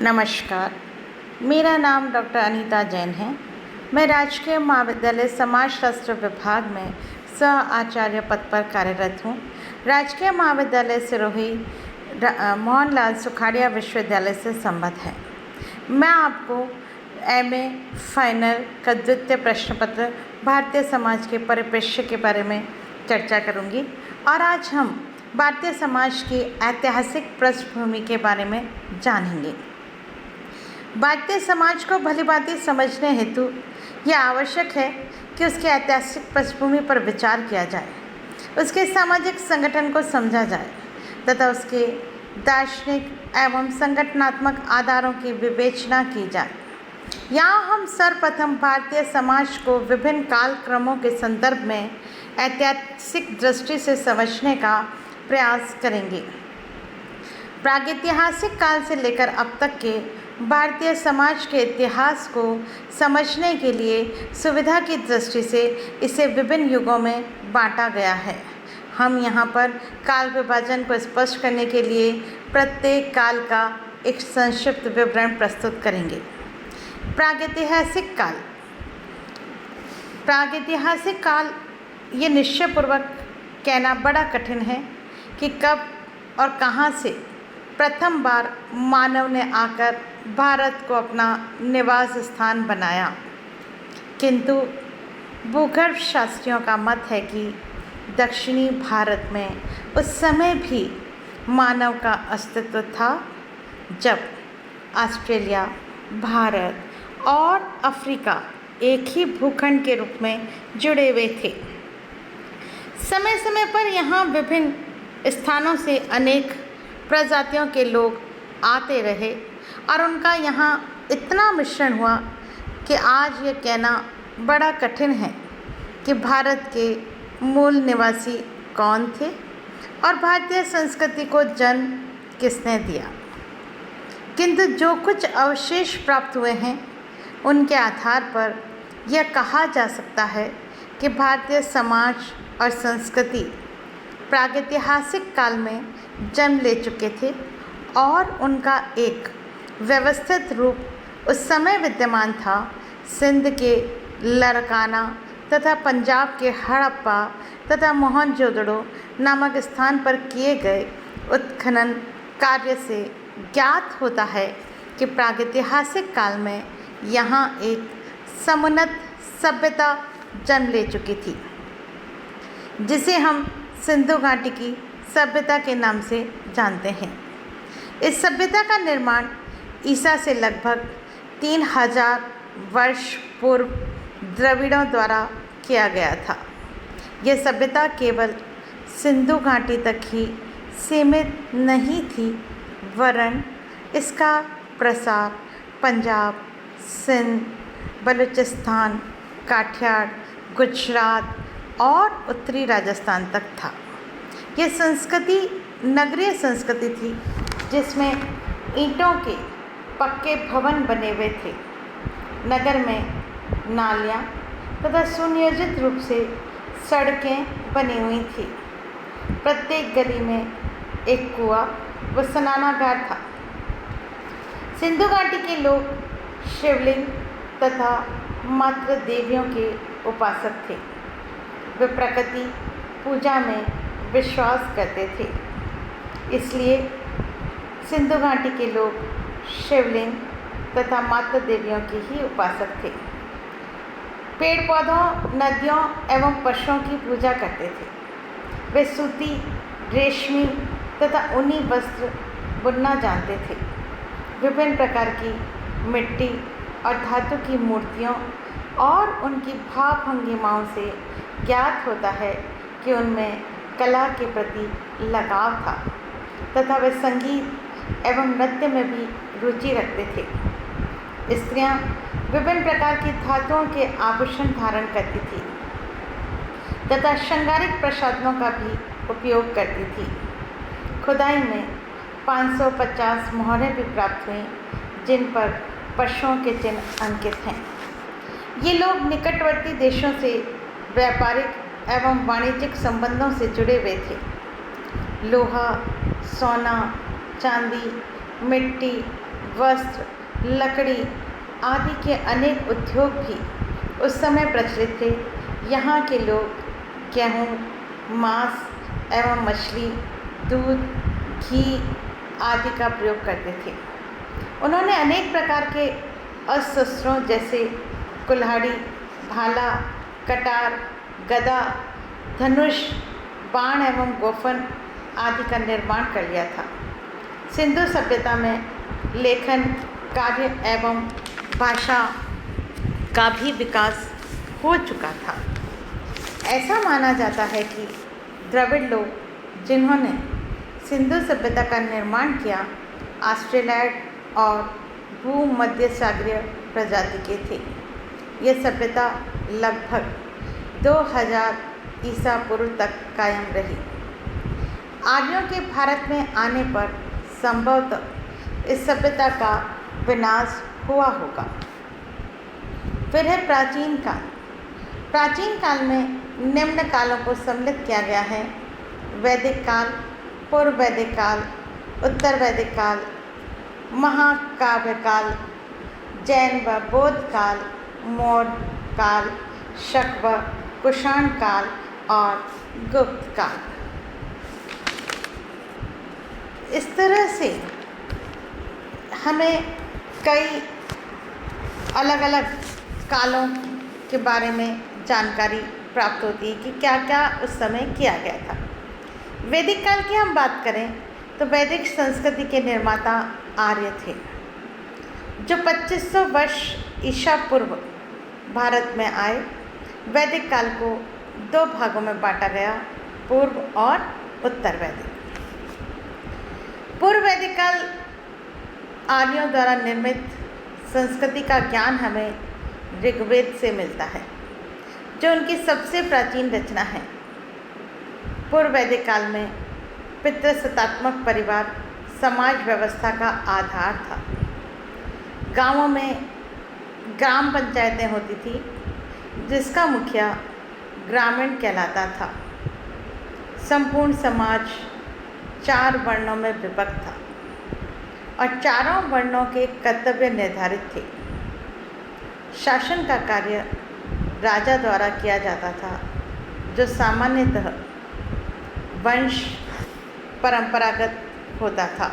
नमस्कार, मेरा नाम डॉक्टर अनीता जैन है। मैं राजकीय महाविद्यालय समाजशास्त्र विभाग में सह आचार्य पद पर कार्यरत हूँ। राजकीय महाविद्यालय सिरोही मोहनलाल सुखाड़िया विश्वविद्यालय से संबद्ध है। मैं आपको एमए फाइनल का द्वितीय प्रश्न पत्र भारतीय समाज के परिप्रेक्ष्य के बारे में चर्चा करूँगी और आज हम भारतीय समाज की ऐतिहासिक पृष्ठभूमि के बारे में जानेंगे। भारतीय समाज को भलीभांति समझने हेतु यह आवश्यक है कि उसकी ऐतिहासिक पृष्ठभूमि पर विचार किया जाए, उसके सामाजिक संगठन को समझा जाए तथा उसके दार्शनिक एवं संगठनात्मक आधारों की विवेचना की जाए। यहाँ हम सर्वप्रथम भारतीय समाज को विभिन्न कालक्रमों के संदर्भ में ऐतिहासिक दृष्टि से समझने का प्रयास करेंगे। प्रागैतिहासिक काल से लेकर अब तक के भारतीय समाज के इतिहास को समझने के लिए सुविधा की दृष्टि से इसे विभिन्न युगों में बांटा गया है। हम यहाँ पर काल विभाजन को स्पष्ट करने के लिए प्रत्येक काल का एक संक्षिप्त विवरण प्रस्तुत करेंगे। प्रागैतिहासिक काल ये निश्चयपूर्वक कहना बड़ा कठिन है कि कब और कहाँ से प्रथम बार मानव ने आकर भारत को अपना निवास स्थान बनाया, किंतु भूगर्भ शास्त्रियों का मत है कि दक्षिणी भारत में उस समय भी मानव का अस्तित्व था, जब ऑस्ट्रेलिया, भारत और अफ्रीका एक ही भूखंड के रूप में जुड़े हुए थे। समय समय पर यहाँ विभिन्न स्थानों से अनेक प्रजातियों के लोग आते रहे और उनका यहाँ इतना मिश्रण हुआ कि आज ये कहना बड़ा कठिन है कि भारत के मूल निवासी कौन थे और भारतीय संस्कृति को जन्म किसने दिया। किंतु जो कुछ अवशेष प्राप्त हुए हैं उनके आधार पर यह कहा जा सकता है कि भारतीय समाज और संस्कृति प्रागैतिहासिक काल में जन्म ले चुके थे और उनका एक व्यवस्थित रूप उस समय विद्यमान था। सिंध के लरकाना तथा पंजाब के हड़प्पा तथा मोहनजोदड़ो नामक स्थान पर किए गए उत्खनन कार्य से ज्ञात होता है कि प्रागैतिहासिक काल में यहाँ एक समुन्नत सभ्यता जन्म ले चुकी थी, जिसे हम सिंधु घाटी की सभ्यता के नाम से जानते हैं। इस सभ्यता का निर्माण ईसा से लगभग 3000 वर्ष पूर्व द्रविड़ों द्वारा किया गया था। यह सभ्यता केवल सिंधु घाटी तक ही सीमित नहीं थी, वरन इसका प्रसार पंजाब, सिंध, बलूचिस्तान, काठियावाड़, गुजरात और उत्तरी राजस्थान तक था। यह संस्कृति नगरीय संस्कृति थी, जिसमें ईंटों के पक्के भवन बने हुए थे। नगर में नालियाँ तथा सुनियोजित रूप से सड़कें बनी हुई थी। प्रत्येक गली में एक कुआं व स्नानागार था। सिंधु घाटी के लोग शिवलिंग तथा मातृ देवियों के उपासक थे। वे प्रकृति पूजा में विश्वास करते थे, इसलिए सिंधु घाटी के लोग शिवलिंग तथा मातृ देवियों के ही उपासक थे। पेड़ पौधों, नदियों एवं पशुओं की पूजा करते थे। वे सूती, रेशमी तथा ऊनी वस्त्र बुनना जानते थे। विभिन्न प्रकार की मिट्टी और धातु की मूर्तियों और उनकी भाव भंगिमाओं से ज्ञात होता है कि उनमें कला के प्रति लगाव था तथा वे संगीत एवं नृत्य में भी रुचि रखते थे। स्त्रियां विभिन्न प्रकार की धातुओं के आभूषण धारण करती थी तथा श्रृंगारिक प्रसाधनों का भी उपयोग करती थी। खुदाई में 550 मोहरें भी प्राप्त हुईं, जिन पर पशुओं के चिन्ह अंकित हैं। ये लोग निकटवर्ती देशों से व्यापारिक एवं वाणिज्यिक संबंधों से जुड़े हुए थे। लोहा, सोना, चांदी मिट्टी, वस्त्र, लकड़ी आदि के अनेक उद्योग भी उस समय प्रचलित थे। यहाँ के लोग गेहूँ, मांस एवं मछली, दूध, घी आदि का प्रयोग करते थे। उन्होंने अनेक प्रकार के अस्त्रों जैसे कुल्हाड़ी, भाला, कटार, गदा, धनुष, बाण एवं गोफन आदि का निर्माण कर लिया था। सिंधु सभ्यता में लेखन, कार्य एवं भाषा का भी विकास हो चुका था। ऐसा माना जाता है कि द्रविड़ लोग जिन्होंने सिंधु सभ्यता का निर्माण किया ऑस्ट्रेलियाड और भूमध्य सागरीय प्रजाति के थे। यह सभ्यता लगभग 2000 ईसा पूर्व तक कायम रही। आर्यों के भारत में आने पर संभवतः इस सभ्यता का विनाश हुआ होगा। फिर है प्राचीन काल। प्राचीन काल में निम्न कालों को सम्मिलित किया गया है: वैदिक काल, पूर्व वैदिक काल, उत्तर वैदिक काल, महाकाव्य काल, जैन व बौद्ध काल, मौर्य काल, शक व कुषाण काल और गुप्त काल। इस तरह से हमें कई अलग अलग कालों के बारे में जानकारी प्राप्त होती है कि क्या क्या उस समय किया गया था। वैदिक काल की हम बात करें तो वैदिक संस्कृति के निर्माता आर्य थे, जो 2500 वर्ष ईसा पूर्व भारत में आए। वैदिक काल को 2 भागों में बांटा गया: पूर्व और उत्तर वैदिक। पूर्व वैदिक काल आर्यों द्वारा निर्मित संस्कृति का ज्ञान हमें ऋग्वेद से मिलता है, जो उनकी सबसे प्राचीन रचना है। पूर्व वैदिक काल में पितृसत्तात्मक परिवार समाज व्यवस्था का आधार था। गांवों में ग्राम पंचायतें होती थी, जिसका मुखिया ग्रामीण कहलाता था। संपूर्ण समाज 4 वर्णों में विभक्त था और चारों वर्णों के कर्तव्य निर्धारित थे। शासन का कार्य राजा द्वारा किया जाता था, जो सामान्यतः वंश परंपरागत होता था।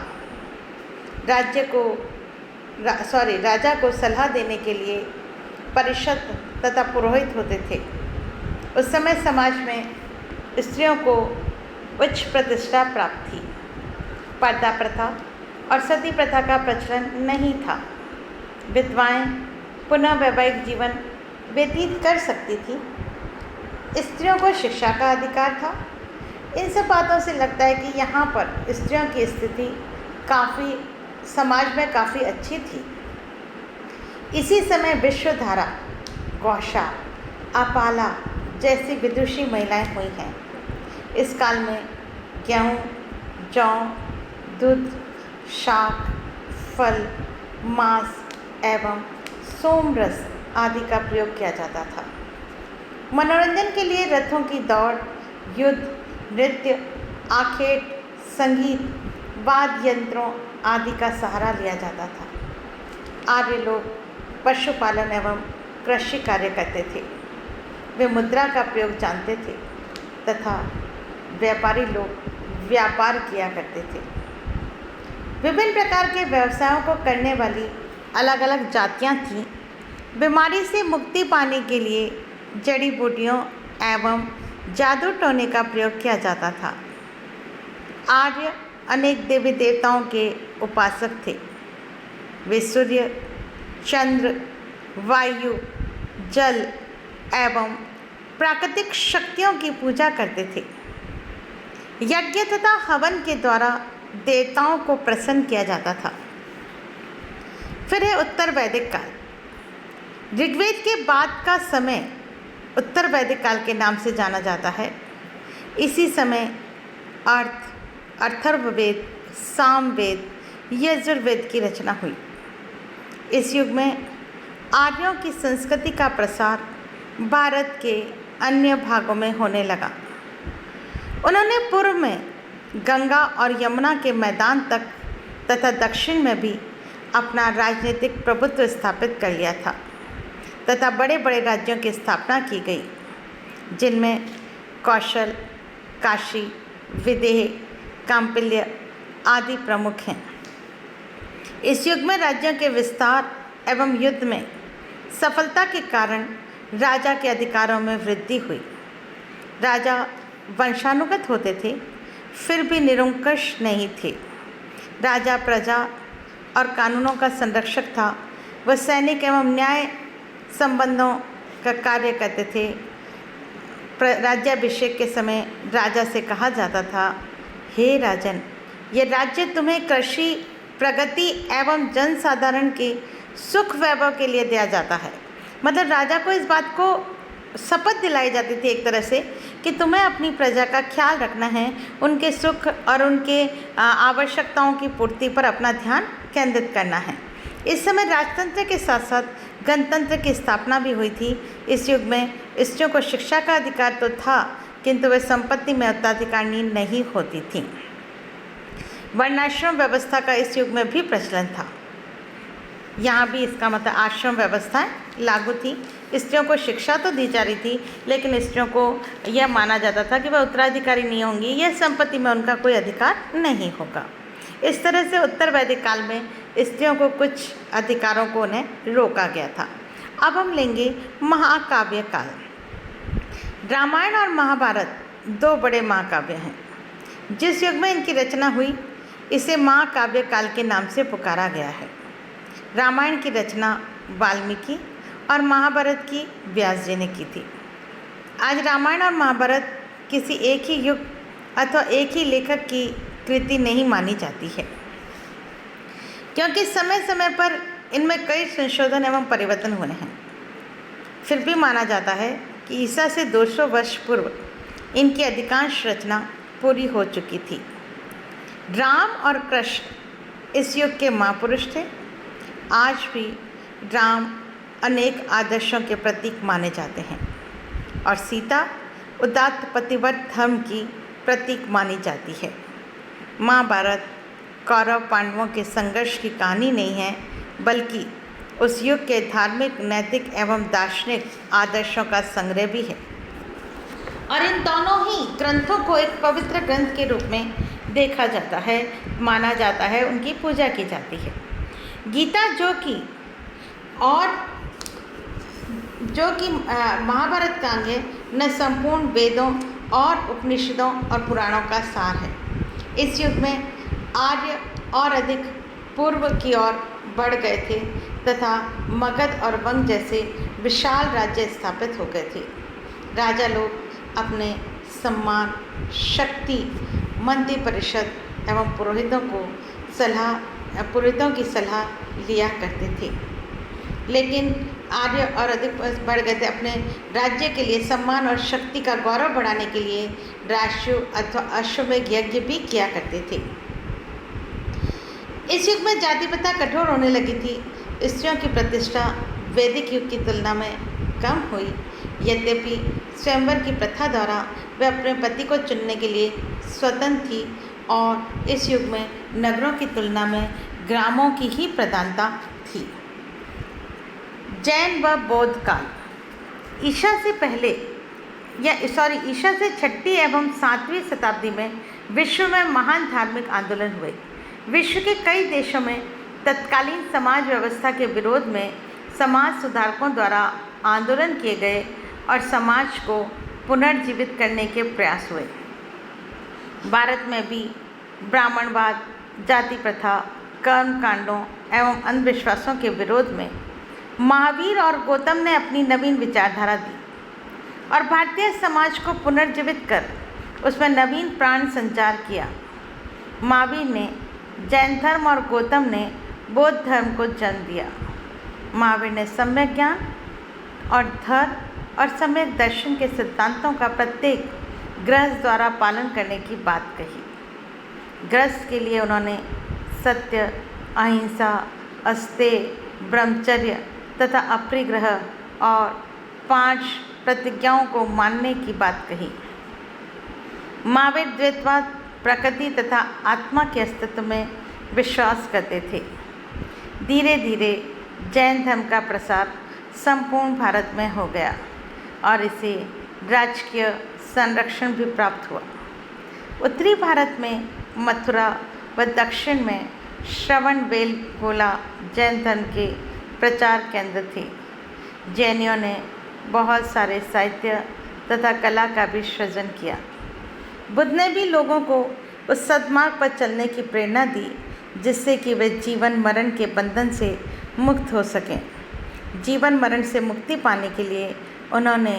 राजा को सलाह देने के लिए परिषद तथा पुरोहित होते थे। उस समय समाज में स्त्रियों को उच्च प्रतिष्ठा प्राप्त थी। पर्दा प्रथा और सती प्रथा का प्रचलन नहीं था। विधवाएं पुनः वैवाहिक जीवन व्यतीत कर सकती थी। स्त्रियों को शिक्षा का अधिकार था। इन सब बातों से लगता है कि यहाँ पर स्त्रियों की स्थिति समाज में काफ़ी अच्छी थी। इसी समय विश्वधारा, गौशा, अपाला जैसी विदुषी महिलाएं हुई हैं। इस काल में गेहूँ, जौ, दूध, शाक, फल, मांस एवं सोमरस आदि का प्रयोग किया जाता था। मनोरंजन के लिए रथों की दौड़, युद्ध, नृत्य, आखेट, संगीत, वाद्य यंत्रों आदि का सहारा लिया जाता था। आर्य लोग पशुपालन एवं कृषि कार्य करते थे। वे मुद्रा का प्रयोग जानते थे तथा व्यापारी लोग व्यापार किया करते थे। विभिन्न प्रकार के व्यवसायों को करने वाली अलग अलग जातियां थीं। बीमारी से मुक्ति पाने के लिए जड़ी बूटियों एवं जादू टोने का प्रयोग किया जाता था। आर्य अनेक देवी देवताओं के उपासक थे। वे सूर्य, चंद्र, वायु, जल एवं प्राकृतिक शक्तियों की पूजा करते थे। यज्ञ तथा हवन के द्वारा देवताओं को प्रसन्न किया जाता था। फिर है उत्तर वैदिक काल। ऋग्वेद के बाद का समय उत्तर वैदिक काल के नाम से जाना जाता है। इसी समय अथर्ववेद, सामवेद, यजुर्वेद की रचना हुई। इस युग में आर्यों की संस्कृति का प्रसार भारत के अन्य भागों में होने लगा। उन्होंने पूर्व में गंगा और यमुना के मैदान तक तथा दक्षिण में भी अपना राजनीतिक प्रभुत्व स्थापित कर लिया था तथा बड़े बड़े राज्यों की स्थापना की गई, जिनमें कौशल, काशी, विदेह, काम्पिल्य आदि प्रमुख हैं। इस युग में राज्यों के विस्तार एवं युद्ध में सफलता के कारण राजा के अधिकारों में वृद्धि हुई। राजा वंशानुगत होते थे, फिर भी निरंकुश नहीं थे। राजा प्रजा और कानूनों का संरक्षक था। वह सैनिक एवं न्याय संबंधों का कार्य करते थे। राज्याभिषेक के समय राजा से कहा जाता था, हे राजन, ये राज्य तुम्हें कृषि, प्रगति एवं जनसाधारण के सुख वैभव के लिए दिया जाता है। मतलब राजा को इस बात को शपथ दिलाई जाती थी एक तरह से कि तुम्हें अपनी प्रजा का ख्याल रखना है, उनके सुख और उनके आवश्यकताओं की पूर्ति पर अपना ध्यान केंद्रित करना है। इस समय राजतंत्र के साथ साथ गणतंत्र की स्थापना भी हुई थी। इस युग में स्त्रियों को शिक्षा का अधिकार तो था, किंतु वे संपत्ति में उत्तराधिकारी नहीं होती थीं। वर्णाश्रम व्यवस्था का इस युग में भी प्रचलन था। यहाँ भी इसका मतलब आश्रम व्यवस्थाएं लागू थी। स्त्रियों को शिक्षा तो दी जा रही थी, लेकिन स्त्रियों को यह माना जाता था कि वह उत्तराधिकारी नहीं होंगी, यह संपत्ति में उनका कोई अधिकार नहीं होगा। इस तरह से उत्तर वैदिक काल में स्त्रियों को कुछ अधिकारों को उन्हें रोका गया था। अब हम लेंगे महाकाव्य काल। रामायण और महाभारत दो बड़े महाकाव्य हैं। जिस युग में इनकी रचना हुई, इसे महाकाव्य काल के नाम से पुकारा गया है। रामायण की रचना वाल्मीकि और महाभारत की व्यास जी ने की थी। आज रामायण और महाभारत किसी एक ही युग अथवा एक ही लेखक की कृति नहीं मानी जाती है, क्योंकि समय समय पर इनमें कई संशोधन एवं परिवर्तन हुए हैं। फिर भी माना जाता है कि ईसा से 200 वर्ष पूर्व इनकी अधिकांश रचना पूरी हो चुकी थी। राम और कृष्ण इस युग के महापुरुष थे। आज भी राम अनेक आदर्शों के प्रतीक माने जाते हैं और सीता उदात्त पतिव्रत धर्म की प्रतीक मानी जाती है। महाभारत कौरव पांडवों के संघर्ष की कहानी नहीं है, बल्कि उस युग के धार्मिक, नैतिक एवं दार्शनिक आदर्शों का संग्रह भी है। और इन दोनों ही ग्रंथों को एक पवित्र ग्रंथ के रूप में देखा जाता है, माना जाता है, उनकी पूजा की जाती है। गीता जो कि महाभारत का अंग है, न संपूर्ण वेदों और उपनिषदों और पुराणों का सार है। इस युग में आर्य और अधिक पूर्व की ओर बढ़ गए थे तथा मगध और वंग जैसे विशाल राज्य स्थापित हो गए थे। राजा लोग अपने सम्मान, शक्ति, मंत्री परिषद एवं पुरोहितों की सलाह लिया करते थे। लेकिन आर्य और अधिक बढ़ गए थे। अपने राज्य के लिए सम्मान और शक्ति का गौरव बढ़ाने के लिए राष्ट्रीय अथवा अश्वमेध यज्ञ भी किया करते थे। इस युग में जाति प्रथा कठोर होने लगी थी। स्त्रियों की प्रतिष्ठा वैदिक युग की तुलना में कम हुई। यद्यपि स्वयंवर की प्रथा द्वारा वे अपने पति को चुनने के लिए स्वतंत्र थी और इस युग में नगरों की तुलना में ग्रामों की ही प्रधानता थी। जैन व बौद्ध काल। ईसा से 6वीं एवं 7वीं शताब्दी में विश्व में महान धार्मिक आंदोलन हुए। विश्व के कई देशों में तत्कालीन समाज व्यवस्था के विरोध में समाज सुधारकों द्वारा आंदोलन किए गए और समाज को पुनर्जीवित करने के प्रयास हुए। भारत में भी ब्राह्मणवाद, जाति प्रथा, कर्म कांडों एवं अंधविश्वासों के विरोध में महावीर और गौतम ने अपनी नवीन विचारधारा दी और भारतीय समाज को पुनर्जीवित कर उसमें नवीन प्राण संचार किया। महावीर ने जैन धर्म और गौतम ने बौद्ध धर्म को जन्म दिया। महावीर ने सम्यक ज्ञान और धर्म और सम्यक दर्शन के सिद्धांतों का प्रत्येक गृहस्थ द्वारा पालन करने की बात कही। गृहस्थ के लिए उन्होंने सत्य, अहिंसा, अस्तेय, ब्रह्मचर्य तथा अपरिग्रह और 5 प्रतिज्ञाओं को मानने की बात कही। महावीर द्वैतवाद, प्रकृति तथा आत्मा के अस्तित्व में विश्वास करते थे। धीरे धीरे जैन धर्म का प्रसार संपूर्ण भारत में हो गया और इसे राजकीय संरक्षण भी प्राप्त हुआ। उत्तरी भारत में मथुरा व दक्षिण में श्रवणबेलगोला जैन धर्म के प्रचार केंद्र थे। जैनियों ने बहुत सारे साहित्य तथा कला का भी सृजन किया। बुद्ध ने भी लोगों को उस सद्मार्ग पर चलने की प्रेरणा दी जिससे कि वे जीवन मरण के बंधन से मुक्त हो सकें। जीवन मरण से मुक्ति पाने के लिए उन्होंने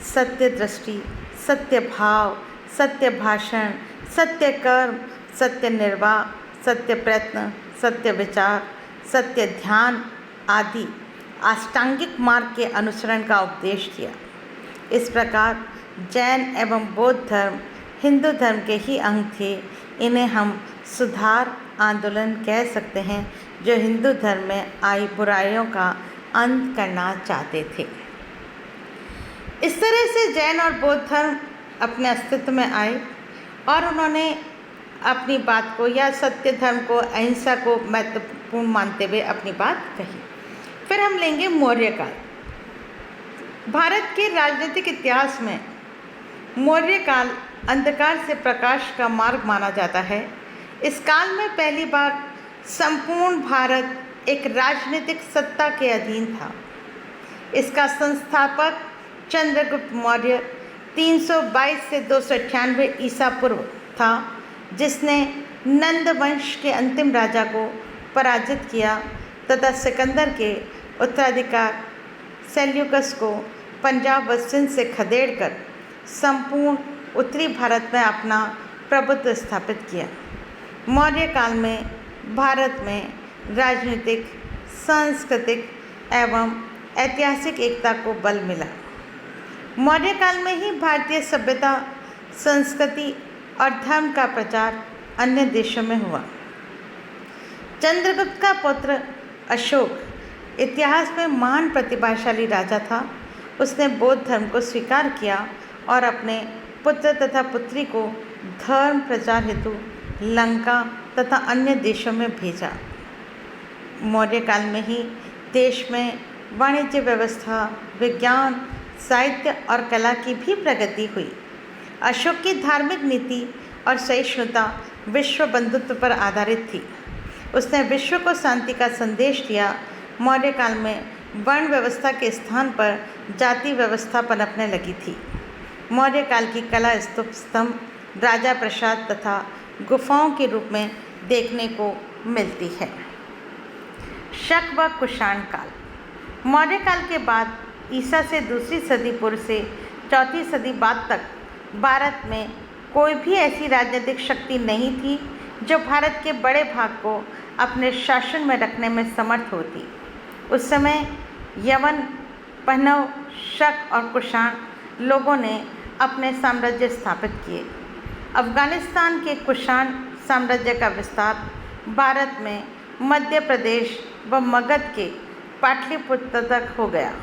सत्य दृष्टि, सत्य भाव, सत्य भाषण, सत्य कर्म, सत्य निर्वाह, सत्य प्रयत्न, सत्य विचार, सत्य ध्यान आदि अष्टांगिक मार्ग के अनुसरण का उपदेश दिया। इस प्रकार जैन एवं बौद्ध धर्म हिंदू धर्म के ही अंग थे। इन्हें हम सुधार आंदोलन कह सकते हैं जो हिंदू धर्म में आई बुराइयों का अंत करना चाहते थे। इस तरह से जैन और बौद्ध धर्म अपने अस्तित्व में आए और उन्होंने अपनी बात को या सत्य धर्म को, अहिंसा को महत्वपूर्ण मानते हुए अपनी बात कही। फिर हम लेंगे मौर्य काल। भारत के राजनीतिक इतिहास में मौर्य काल अंधकार से प्रकाश का मार्ग माना जाता है। इस काल में पहली बार संपूर्ण भारत एक राजनीतिक सत्ता के अधीन था। इसका संस्थापक चंद्रगुप्त मौर्य 322 से 298 ईसा पूर्व था, जिसने नंद वंश के अंतिम राजा को पराजित किया तथा सिकंदर के उत्तराधिकार सेल्यूकस को पंजाब व सिंध से खदेड़कर संपूर्ण उत्तरी भारत में अपना प्रभुत्व स्थापित किया। मौर्य काल में भारत में राजनीतिक, सांस्कृतिक एवं ऐतिहासिक एकता को बल मिला। मौर्य काल में ही भारतीय सभ्यता, संस्कृति और धर्म का प्रचार अन्य देशों में हुआ। चंद्रगुप्त का पुत्र अशोक इतिहास में महान प्रतिभाशाली राजा था। उसने बौद्ध धर्म को स्वीकार किया और अपने पुत्र तथा पुत्री को धर्म प्रचार हेतु लंका तथा अन्य देशों में भेजा। मौर्य काल में ही देश में वाणिज्य व्यवस्था, विज्ञान, साहित्य और कला की भी प्रगति हुई। अशोक की धार्मिक नीति और सहिष्णुता विश्व बंधुत्व पर आधारित थी। उसने विश्व को शांति का संदेश दिया। मौर्य काल में वर्ण व्यवस्था के स्थान पर जाति व्यवस्था पनपने लगी थी। मौर्य काल की कला स्तूप, स्तंभ, राजा प्रसाद तथा गुफाओं के रूप में देखने को मिलती है। शक व कुषाण काल। मौर्य काल के बाद ईसा से दूसरी सदी पूर्व से चौथी सदी बाद तक भारत में कोई भी ऐसी राजनीतिक शक्ति नहीं थी जो भारत के बड़े भाग को अपने शासन में रखने में समर्थ होती। उस समय यवन, पहनव, शक और कुषाण लोगों ने अपने साम्राज्य स्थापित किए। अफगानिस्तान के कुषाण साम्राज्य का विस्तार भारत में मध्य प्रदेश व मगध के पाटलिपुत्र तक हो गया।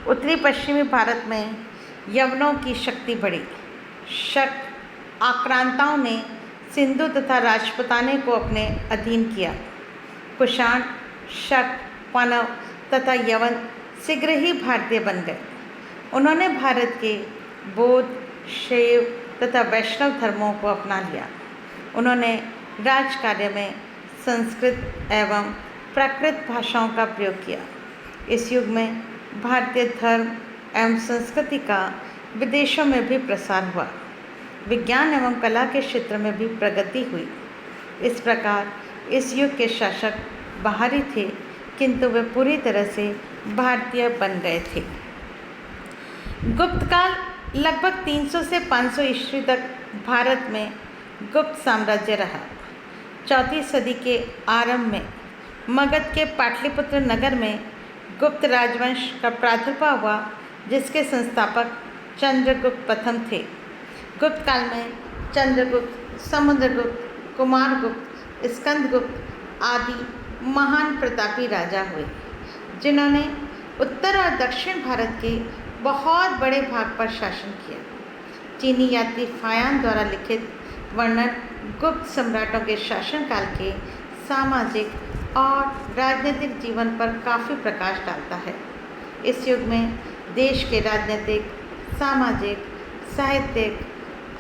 उत्तरी पश्चिमी भारत में यवनों की शक्ति बढ़ी। शक आक्रांताओं ने सिंधु तथा राजपुताने को अपने अधीन किया। कुषाण, शक, पनव तथा यवन शीघ्र ही भारतीय बन गए। उन्होंने भारत के बौद्ध, शैव तथा वैष्णव धर्मों को अपना लिया। उन्होंने राजकार्य में संस्कृत एवं प्राकृत भाषाओं का प्रयोग किया। इस युग में भारतीय धर्म एवं संस्कृति का विदेशों में भी प्रसार हुआ। विज्ञान एवं कला के क्षेत्र में भी प्रगति हुई। इस प्रकार इस युग के शासक बाहरी थे, किंतु वे पूरी तरह से भारतीय बन गए थे। गुप्त काल लगभग 300 से 500 ईस्वी तक भारत में गुप्त साम्राज्य रहा। चौथी सदी के आरंभ में मगध के पाटलिपुत्र नगर में गुप्त राजवंश का प्रादुर्भाव हुआ, जिसके संस्थापक चंद्रगुप्त प्रथम थे। गुप्त काल में चंद्रगुप्त, समुद्रगुप्त, कुमारगुप्त, स्कंदगुप्त आदि महान प्रतापी राजा हुए, जिन्होंने उत्तर और दक्षिण भारत के बहुत बड़े भाग पर शासन किया। चीनी यात्री फायान द्वारा लिखित वर्णन गुप्त सम्राटों के शासनकाल के सामाजिक और राजनीतिक जीवन पर काफ़ी प्रकाश डालता है। इस युग में देश के राजनीतिक, सामाजिक, साहित्यिक,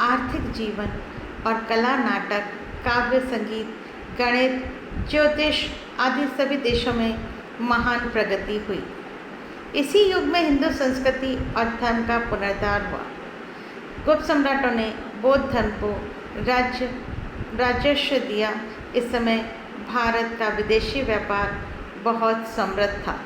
आर्थिक जीवन और कला, नाटक, काव्य, संगीत, गणित, ज्योतिष आदि सभी देशों में महान प्रगति हुई। इसी युग में हिंदू संस्कृति और धर्म का पुनरुद्धार हुआ। गुप्त सम्राटों ने बौद्ध धर्म को राजस्व दिया। इस समय भारत का विदेशी व्यापार बहुत समृद्ध था।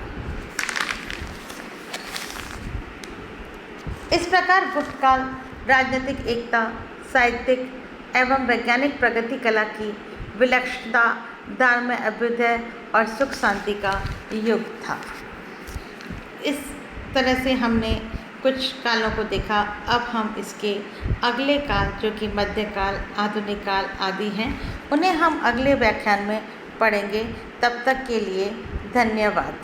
इस प्रकार गुप्त काल राजनीतिक एकता, साहित्यिक एवं वैज्ञानिक प्रगति, कला की विलक्षणता, धर्म में अभ्युदय और सुख शांति का युग था। इस तरह से हमने कुछ कालों को देखा। अब हम इसके अगले काल, जो कि मध्यकाल, आधुनिक काल आदि हैं, उन्हें हम अगले व्याख्यान में पढ़ेंगे। तब तक के लिए धन्यवाद।